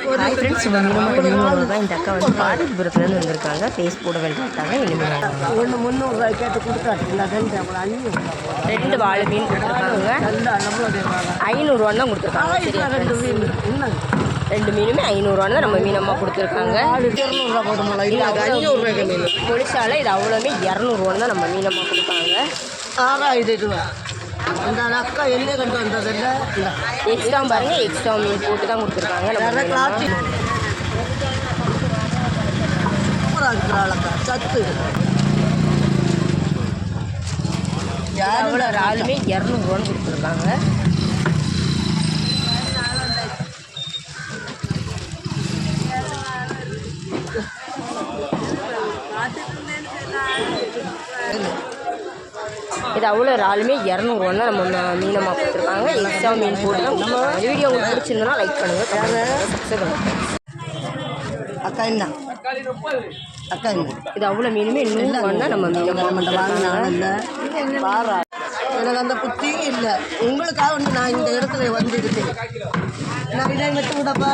Hi friends, மீன் தான். இந்த அக்கா வந்து பாரதிபுரத்துலேருந்து வந்திருக்காங்க. ஃபேஸ் போட வேண்டிட்டாங்க. இனிமேல் ஒன்று 300 கேட்டு கொடுத்தாச்சு. 2 வாழை மீன் கொடுத்துருக்காங்க. 500 தான் கொடுத்துருக்காங்க. ரெண்டு மீனுமே 500 தான் நம்ம மீனம்மா கொடுத்துருக்காங்க. 200 போடுமா? இல்லை, அது 500 மீன் முடிச்சால இது அவ்வளோமே 200 தான் நம்ம மீனம்மா கொடுப்பாங்க. 6000 ரூபா. அந்த அக்கா என்ன கண்டு வந்ததில்லை. எக்ஸ்ட்ரா பாருங்கள், எக்ஸ்ட்ரா மீன் போட்டு தான் கொடுத்துருக்காங்க. சத்து எவ்வளோ ஆளுமே 200 கொடுத்துருக்காங்க. இது அவ்வளோ ஆளுமே 200 தான் நம்ம மீனம்மா கொடுத்துருக்காங்க. எக்ஸ்ட்ரா மீன் போட்டு தான். வீடியோ உங்களுக்கு பிடிச்சிருந்தோன்னா லைக் பண்ணுங்கள், சப்ஸ்கிரைப் பண்ணுங்கள். அக்கா என்ன அக்கா என்ன இது அவ்வளோ மீனுமே 100 தான் நம்ம மீனம்மா வாங்கினால பாரா. எனக்கு அந்த புத்தியும் இல்லை. உங்களுக்காக வந்து நான் இந்த இடத்துல வந்துருக்கேன். நான் இதை மட்டும் விடப்பா.